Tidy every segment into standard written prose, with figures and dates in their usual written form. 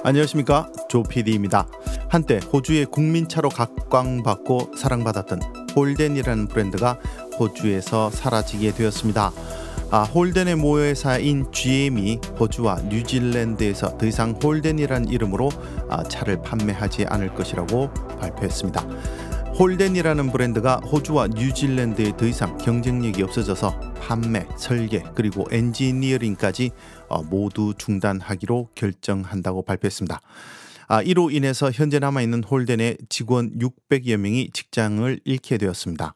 안녕하십니까, 조PD입니다. 한때 호주의 국민차로 각광받고 사랑받았던 홀덴이라는 브랜드가 호주에서 사라지게 되었습니다. 홀덴의 모회사인 GM이 호주와 뉴질랜드에서 더 이상 홀덴이라는 이름으로 차를 판매하지 않을 것이라고 발표했습니다. 홀덴이라는 브랜드가 호주와 뉴질랜드에 더 이상 경쟁력이 없어져서 판매, 설계, 그리고 엔지니어링까지 모두 중단하기로 결정한다고 발표했습니다. 이로 인해서 현재 남아있는 홀덴의 직원 600여 명이 직장을 잃게 되었습니다.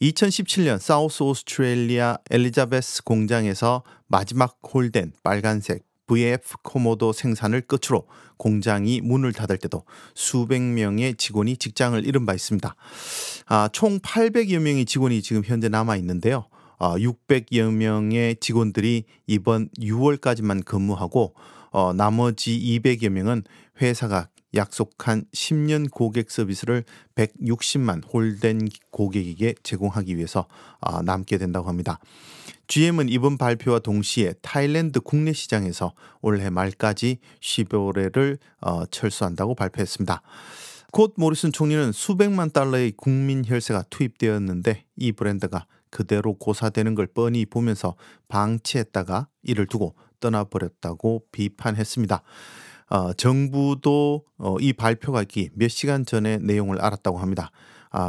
2017년 사우스 오스트레일리아 엘리자베스 공장에서 마지막 홀덴 빨간색 VF 코모도 생산을 끝으로 공장이 문을 닫을 때도 수백 명의 직원이 직장을 잃은 바 있습니다. 총 800여 명의 직원이 지금 현재 남아 있는데요. 600여 명의 직원들이 이번 6월까지만 근무하고 나머지 200여 명은 회사가 약속한 10년 고객 서비스를 160만 홀덴 고객에게 제공하기 위해서 남게 된다고 합니다. GM은 이번 발표와 동시에 타일랜드 국내 시장에서 올해 말까지 15회를 철수한다고 발표했습니다. 곧 모리슨 총리는 수백만 달러의 국민 혈세가 투입되었는데 이 브랜드가 그대로 고사되는 걸 뻔히 보면서 방치했다가 이를 두고 떠나버렸다고 비판했습니다. 정부도 이 발표가 있기 몇 시간 전에 내용을 알았다고 합니다.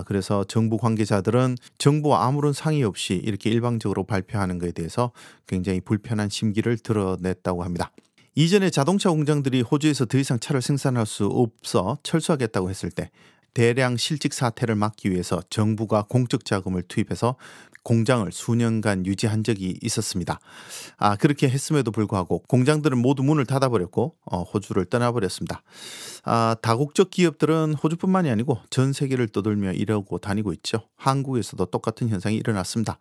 그래서 정부 관계자들은 정부와 아무런 상의 없이 이렇게 일방적으로 발표하는 것에 대해서 굉장히 불편한 심기를 드러냈다고 합니다. 이전에 자동차 공장들이 호주에서 더 이상 차를 생산할 수 없어 철수하겠다고 했을 때 대량 실직 사태를 막기 위해서 정부가 공적 자금을 투입해서 공장을 수년간 유지한 적이 있었습니다. 그렇게 했음에도 불구하고 공장들은 모두 문을 닫아버렸고 호주를 떠나버렸습니다. 다국적 기업들은 호주뿐만이 아니고 전 세계를 떠돌며 이러고 다니고 있죠. 한국에서도 똑같은 현상이 일어났습니다.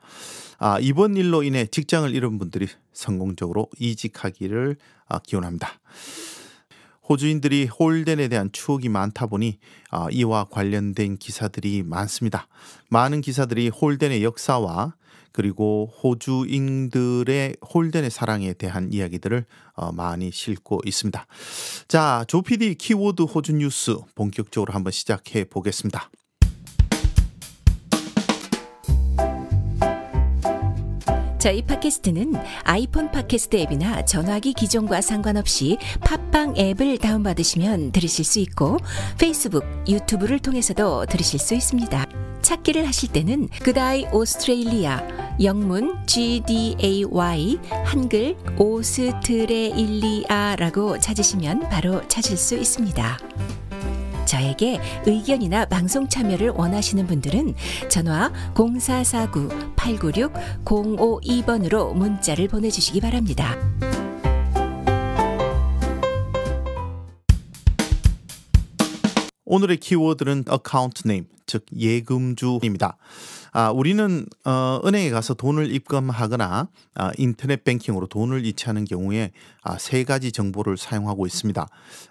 이번 일로 인해 직장을 잃은 분들이 성공적으로 이직하기를 기원합니다. 호주인들이 홀덴에 대한 추억이 많다 보니 이와 관련된 기사들이 많습니다. 많은 기사들이 홀덴의 역사와 그리고 호주인들의 홀덴의 사랑에 대한 이야기들을 많이 싣고 있습니다. 자, 조PD 키워드 호주 뉴스 본격적으로 한번 시작해 보겠습니다. 저희 팟캐스트는 아이폰 팟캐스트 앱이나 전화기 기종과 상관없이 팟빵 앱을 다운받으시면 들으실 수 있고 페이스북, 유튜브를 통해서도 들으실 수 있습니다. 찾기를 하실 때는 그다이 오스트레일리아, 영문 GDAY, 한글 오스트레일리아라고 찾으시면 바로 찾을 수 있습니다. 저에게 의견이나 방송 참여를 원하시는 분들은 전화 0449-896-052번으로 문자를 보내주시기 바랍니다. 오늘의 키워드는 account name, 즉 예금주입니다. 우리는 은행에 가서 돈을 입금하거나 인터넷 뱅킹으로 돈을 이체하는 경우에 세 가지 정보를 사용하고 있습니다.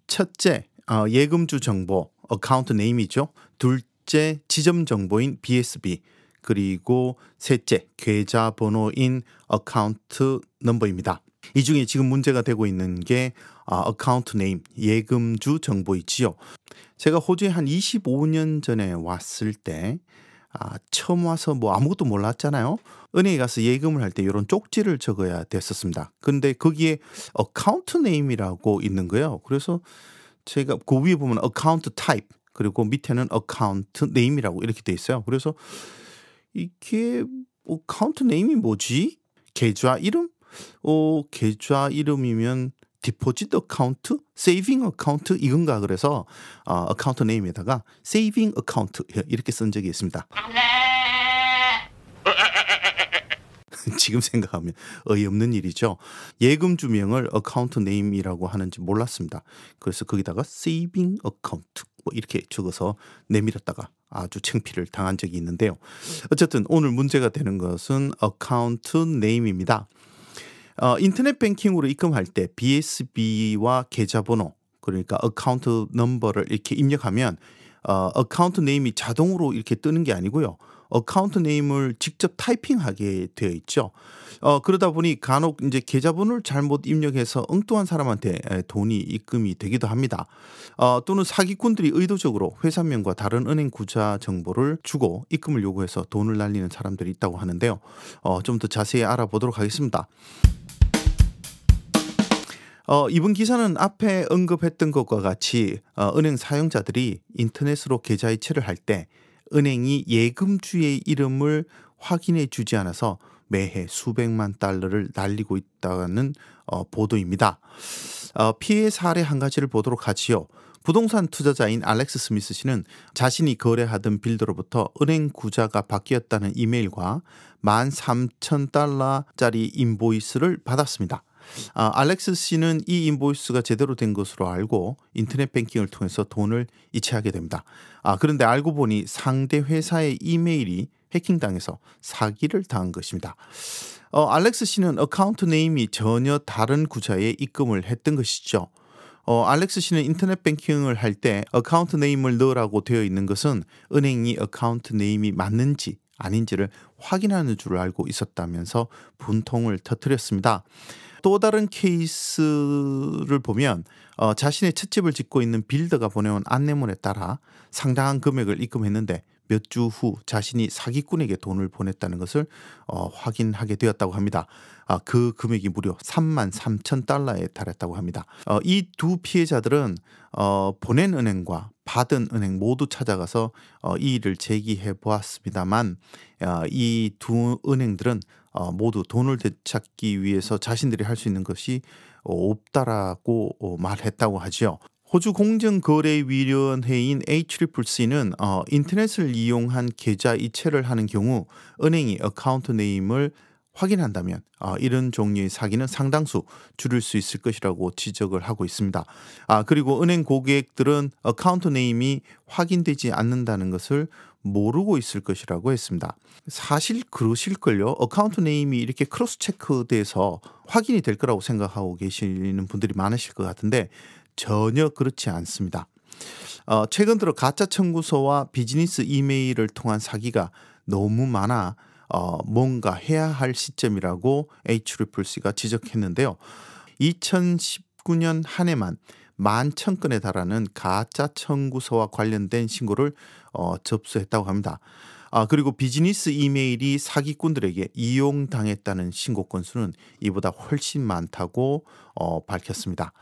첫째, 예금주 정보, 어카운트 네임이죠. 둘째, 지점 정보인 BSB, 그리고 셋째, 계좌 번호인 어카운트 넘버입니다. 이 중에 지금 문제가 되고 있는 게 어카운트 네임, 예금주 정보이지요. 제가 호주에 한 25년 전에 왔을 때 처음 와서 아무것도 몰랐잖아요. 은행에 가서 예금을 할 때 이런 쪽지를 적어야 됐었습니다. 근데 거기에 어카운트 네임이라고 있는 거예요. 그래서 제가 그 위에 보면 account type 그리고 밑에는 account name이라고 이렇게 돼 있어요. 그래서 이게 account name이 뭐지? 계좌 이름? 계좌 이름이면 디포지트 어카운트, 세이빙 어카운트 이건가 그래서 어카운트 네임에다가 세이빙 어카운트 이렇게 쓴 적이 있습니다. 지금 생각하면 어이없는 일이죠. 예금 주명을 어카운트 네임이라고 하는지 몰랐습니다. 그래서 거기다가 세이빙 어카운트 이렇게 적어서 내밀었다가 아주 창피를 당한 적이 있는데요. 어쨌든 오늘 문제가 되는 것은 어카운트 네임입니다. 인터넷 뱅킹으로 입금할 때 BSB와 계좌번호 그러니까 어카운트 넘버를 이렇게 입력하면 어카운트 네임이 자동으로 이렇게 뜨는 게 아니고요. 어카운트 네임을 직접 타이핑하게 되어 있죠. 그러다 보니 간혹 이제 계좌번호를 잘못 입력해서 엉뚱한 사람한테 돈이 입금이 되기도 합니다. 또는 사기꾼들이 의도적으로 회사명과 다른 은행 구자 정보를 주고 입금을 요구해서 돈을 날리는 사람들이 있다고 하는데요. 좀 더 자세히 알아보도록 하겠습니다. 이번 기사는 앞에 언급했던 것과 같이 은행 사용자들이 인터넷으로 계좌 이체를 할 때 은행이 예금주의 이름을 확인해 주지 않아서 매해 수백만 달러를 날리고 있다는 보도입니다. 피해 사례 한 가지를 보도록 하지요. 부동산 투자자인 알렉스 스미스 씨는 자신이 거래하던 빌더로부터 은행 구자가 바뀌었다는 이메일과 13,000달러짜리 인보이스를 받았습니다. 알렉스 씨는 이 인보이스가 제대로 된 것으로 알고 인터넷 뱅킹을 통해서 돈을 이체하게 됩니다. 그런데 알고 보니 상대 회사의 이메일이 해킹당해서 사기를 당한 것입니다. 알렉스 씨는 어카운트 네임이 전혀 다른 구자에 입금을 했던 것이죠. 알렉스 씨는 인터넷 뱅킹을 할 때 어카운트 네임을 넣으라고 되어 있는 것은 은행이 어카운트 네임이 맞는지 아닌지를 확인하는 줄 알고 있었다면서 분통을 터뜨렸습니다. 또 다른 케이스를 보면 자신의 찻집을 짓고 있는 빌더가 보내온 안내문에 따라 상당한 금액을 입금했는데 몇 주 후 자신이 사기꾼에게 돈을 보냈다는 것을 확인하게 되었다고 합니다. 그 금액이 무려 33,000달러에 달했다고 합니다. 이 두 피해자들은 보낸 은행과 받은 은행 모두 찾아가서 이 일을 제기해 보았습니다만 이 두 은행들은 모두 돈을 되찾기 위해서 자신들이 할 수 있는 것이 없다라고 말했다고 하죠. 호주 공정거래위원회인 HCC는 인터넷을 이용한 계좌 이체를 하는 경우 은행이 어카운트 네임을 확인한다면 이런 종류의 사기는 상당수 줄일 수 있을 것이라고 지적을 하고 있습니다. 그리고 은행 고객들은 어카운트 네임이 확인되지 않는다는 것을 모르고 있을 것이라고 했습니다. 사실 그러실걸요. 어카운트 네임이 이렇게 크로스 체크돼서 확인이 될 거라고 생각하고 계시는 분들이 많으실 것 같은데 전혀 그렇지 않습니다. 최근 들어 가짜 청구서와 비즈니스 이메일을 통한 사기가 너무 많아 뭔가 해야 할 시점이라고 HCC가 지적했는데요. 2019년 한 해만 11,000건에 달하는 가짜 청구서와 관련된 신고를 접수했다고 합니다. 그리고 비즈니스 이메일이 사기꾼들에게 이용당했다는 신고 건수는 이보다 훨씬 많다고 밝혔습니다.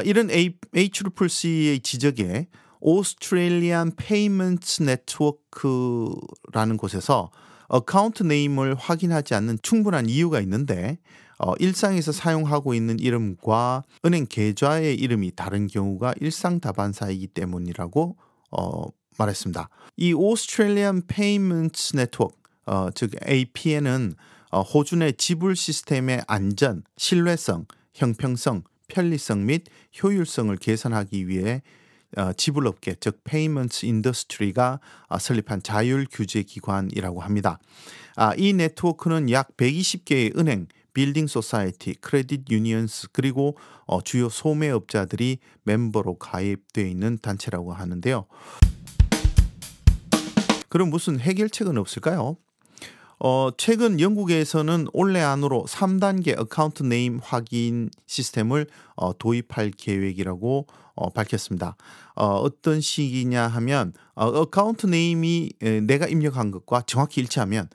이런 HCC의 지적에 Australian Payments Network라는 곳에서 어카운트 네임을 확인하지 않는 충분한 이유가 있는데 일상에서 사용하고 있는 이름과 은행 계좌의 이름이 다른 경우가 일상다반사이기 때문이라고 말했습니다. 이 Australian Payments Network, 즉 APN은 호주 내 지불 시스템의 안전, 신뢰성, 형평성, 편리성 및 효율성을 개선하기 위해 지불업계, 즉 Payments Industry가 설립한 자율 규제 기관이라고 합니다. 이 네트워크는 약 120개의 은행, 빌딩 소사이티, 크레딧 유니언스 그리고 주요 소매업자들이 멤버로 가입되어 있는 단체라고 하는데요. 그럼 무슨 해결책은 없을까요? 최근 영국에서는 올해 안으로 3단계 어카운트 네임 확인 시스템을 도입할 계획이라고 밝혔습니다. 어떤 시기냐 하면 어카운트 네임이 내가 입력한 것과 정확히 일치하면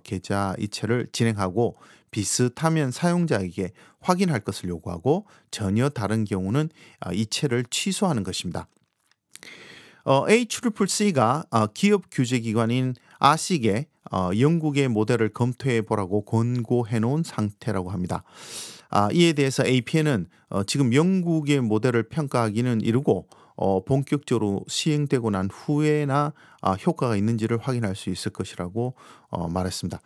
계좌 이체를 진행하고 비슷하면 사용자에게 확인할 것을 요구하고 전혀 다른 경우는 이체를 취소하는 것입니다. HCC가 기업 규제기관인 아식에 영국의 모델을 검토해 보라고 권고해 놓은 상태라고 합니다. 이에 대해서 APN은 지금 영국의 모델을 평가하기는 이르고 본격적으로 시행되고 난 후에나 효과가 있는지를 확인할 수 있을 것이라고 말했습니다.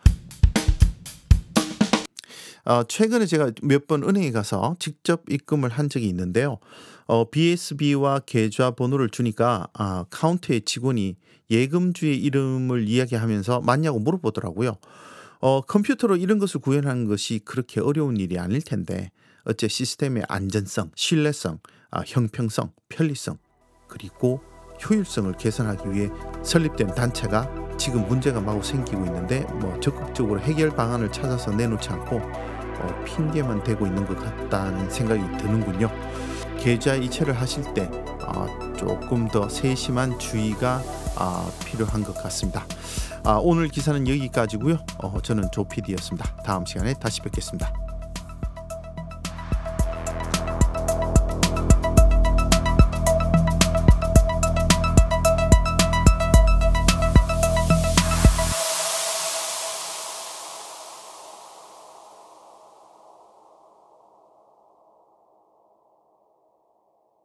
최근에 제가 몇 번 은행에 가서 직접 입금을 한 적이 있는데요. BSB와 계좌 번호를 주니까 카운터의 직원이 예금주의 이름을 이야기하면서 맞냐고 물어보더라고요. 컴퓨터로 이런 것을 구현하는 것이 그렇게 어려운 일이 아닐 텐데 어째 시스템의 안전성, 신뢰성, 형평성, 편리성 그리고 효율성을 개선하기 위해 설립된 단체가 지금 문제가 마구 생기고 있는데 뭐 적극적으로 해결 방안을 찾아서 내놓지 않고 핑계만 대고 있는 것 같다는 생각이 드는군요. 계좌 이체를 하실 때 조금 더 세심한 주의가 필요한 것 같습니다. 오늘 기사는 여기까지고요. 저는 조 PD였습니다. 다음 시간에 다시 뵙겠습니다.